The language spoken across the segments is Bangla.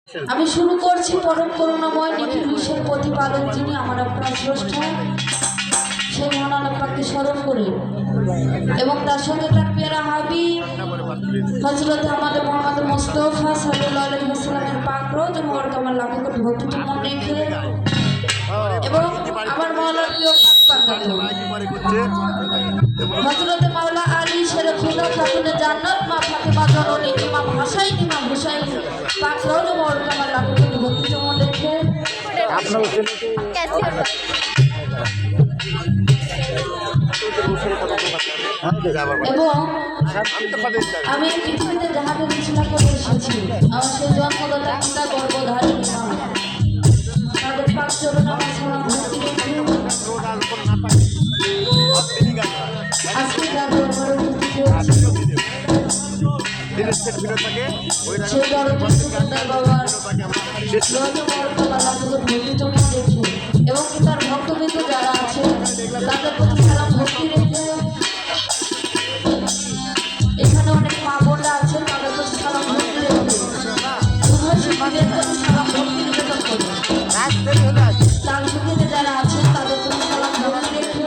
আমি শুরু করছি পরম করুণাময় নিখিল বিশ্বের প্রতিপালক যিনি আমার আপনার স্রষ্টা সেই মহান আল্লাহকে স্মরণ করে এবং তার সঙ্গে তার পেয়ারা হাবিব হযরত আমাদের মোহাম্মদ মুস্তাফা সাল্লাল্লাহু আলাইহি ওয়াসাল্লামের পাক রওজা মোবারক আমার লাখো কোটি ভক্তি মনে রেখে এবং আমার মাওলার প্রিয় পাক হযরত মাওলা আলী শের খুদা খাতুনে জান্নাত মা ফাতেমা জননী ইমাম হাসাইন ইমাম হুসাইন পাক রওজা মোবারক আমার লাখো কোটি ভক্তি মনে রেখে এবং আমি পৃথিবীতে যাহাকে ঘোষণা করে এসেছি আমার সেই জন্মদাতা পিতা গর্ভধারিণী মা তাদের পাক চরণ আমার সালাম ভক্তি রেখে আজকে যাদের ঘরে উপস্থিত হয়েছি সেই দরজা সুন্দর বাবার রোজ মর্তবা লাখো ভক্তি চোখে দেখে এবং তার ভক্তবৃন্দ যারা আছে তাদের প্রতি সালাম ভক্তি রেখে এখানে অনেক মা বোনরা আছেন তাদের প্রতি সালাম ভক্তি রেখে উভয় শিল্পীদের প্রতি সালাম ভক্তি নিবেদন করে তার সুখীতে যারা আছেন তাদের প্রতি সালাম ভক্তি রেখে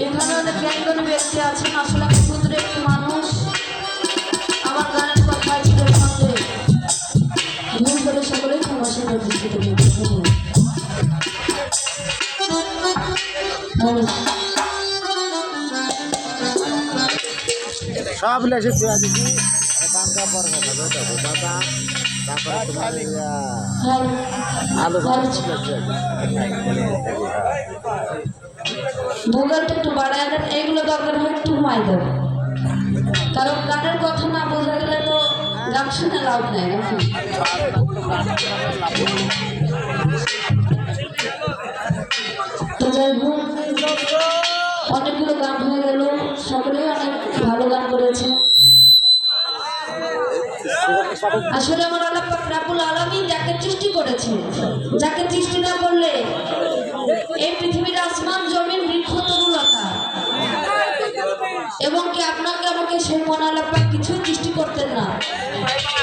এখানে অনেক জ্ঞানী ব্যক্তি আছেন আসলে আমি সুন্দর একটি মানুষ আমার গানের কথা আজকের সঙ্গে ভুল করে সকলেই ক্ষমাসের দৃষ্টিতে সব লেসে দেওয়া দিচ্ছি কামটা পর দাদা তারপরে তোমার আলু ভূগোলটা একটু বাড়ায় দেন এইগুলো দরকার হয় একটু কমাই দেব কারণ গানের কথা না বোঝা গেলে তো গান শুনে লাভ নেই তো যাই হোক অনেকগুলো গান হয়ে গেল সকলেই অনেক ভালো গান করেছে আসলে আমার আল্লাহ পাক রব্বুল আলামিন যাকে সৃষ্টি করেছে যাকে সৃষ্টি না করলে এই পৃথিবীর আসমান জমিন বৃক্ষ তরুলতা এবং কি আপনাকে আমাকে সেই মহান আল্লাহ পাক কিছুই সৃষ্টি করতেন না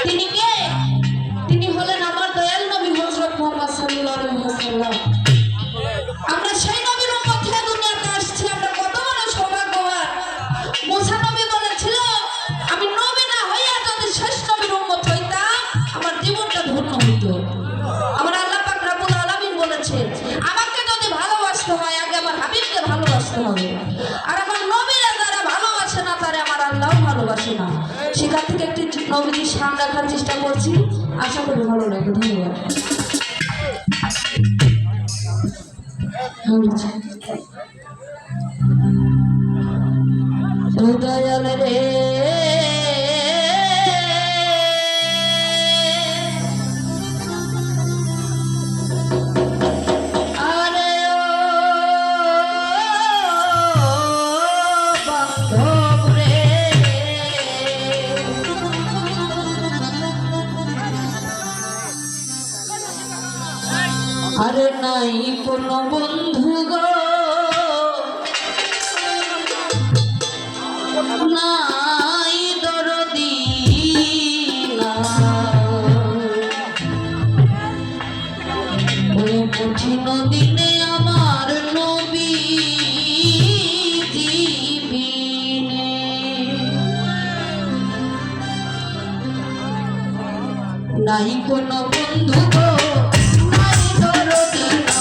তিনি কে তিনি হলেন আমার দয়াল নবী হযরত মুহাম্মদ সাল্লাল্লাহু আলাইহি ওয়াসাল্লাম আমরা সেই নবীর উম্মত থেকে দুনিয়াতে আসছি আমরা কত বড় সৌভাগ্যবান মুসা নবী বলেছিল আমি নবী না হইয়া যদি শেষ নবীর উম্মত হইতাম আমার জীবনটা ধন্য হতো আমার আল্লাহ পাক রব্বুল আলামিন বলেছে আমাকে যদি ভালোবাসতে হয় আগে আমার হাবিবকে ভালোবাসতে হবে আর আমার নবীরা যারা ভালোবাসে না তারা আমার আল্লাহও ভালোবাসে না সেখান থেকে একটি নবীর শান রাখার চেষ্টা করছি আশা করি ভালো লাগে ধন্যবাদ দয়াল রে আরে ও বান্ধব রে আরে নাই কোনো বন্ধু গো নাই দরদি না ওই কঠিন দিনে আমার নবী জীবিনে নাই কোনো বন্ধু গো নাই দরদি না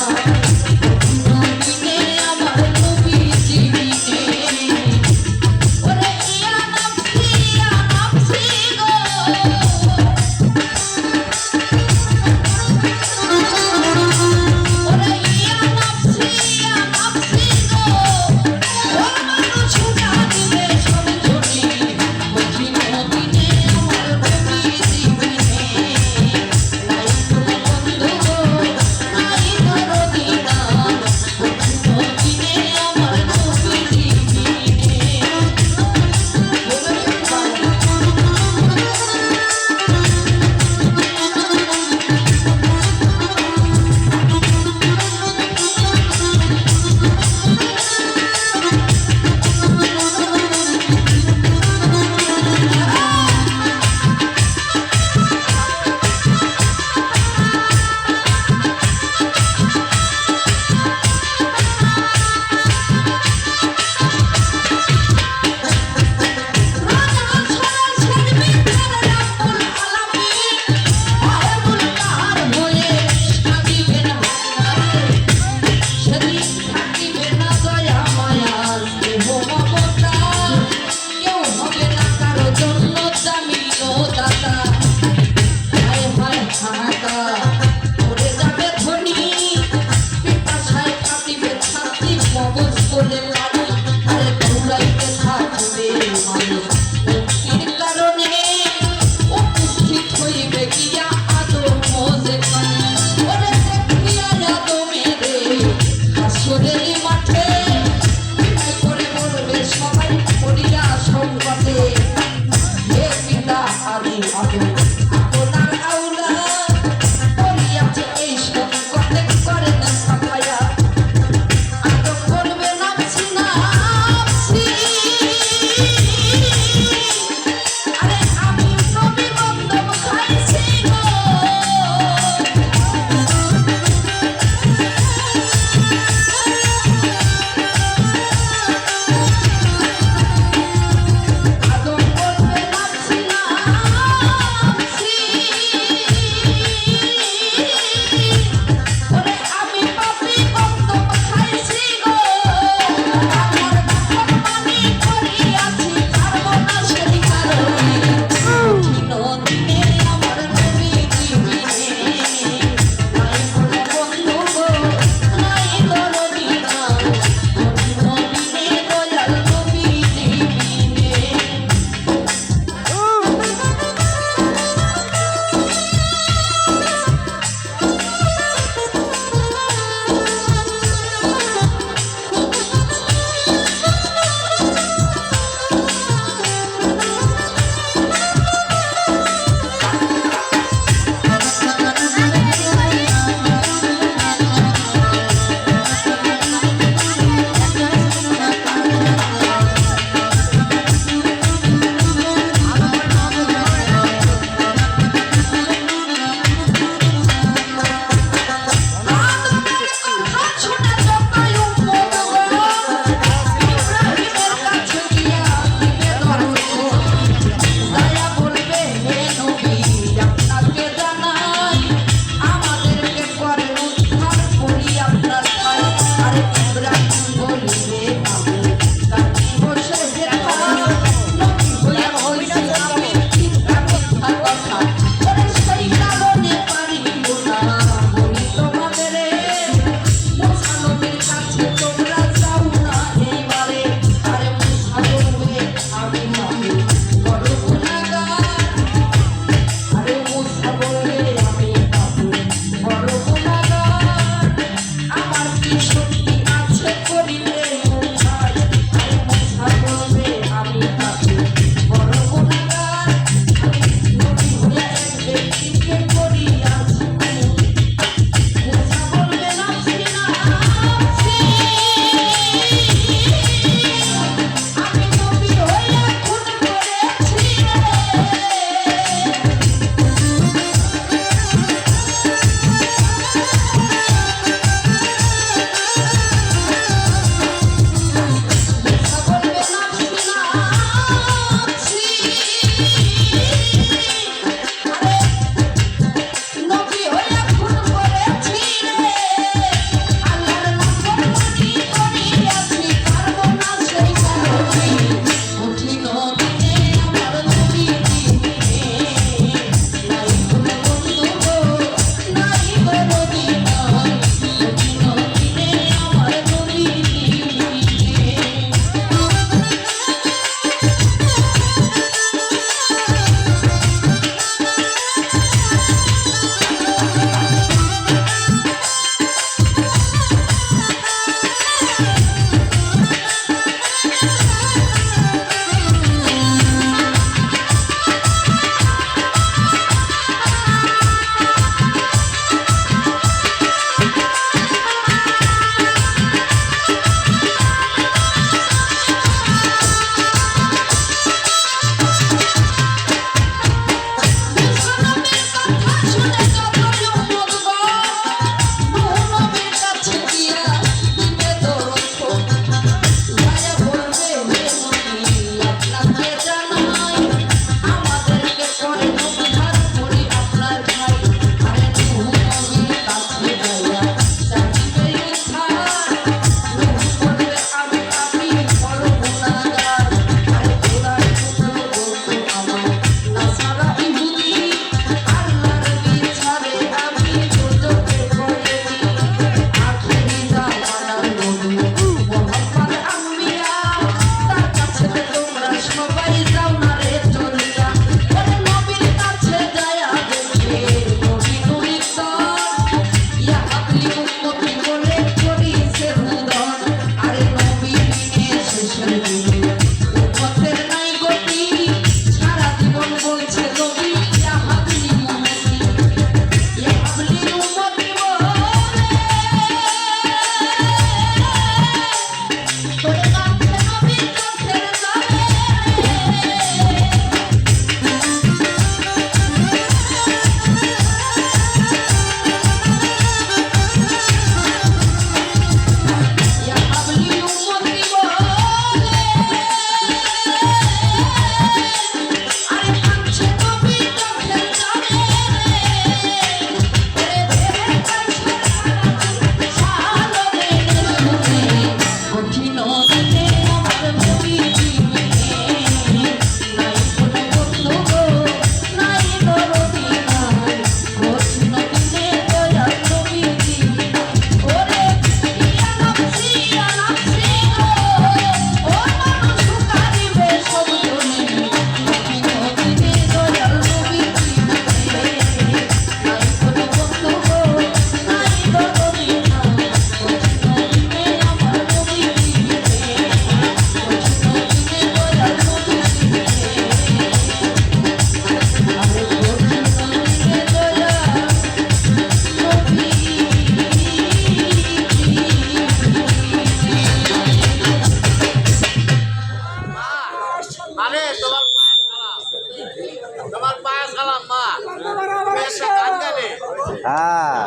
হ্যাঁ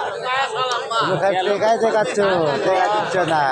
তুমি খালি টেকাই দেখাচ্ছ টেকা দিচ্ছ না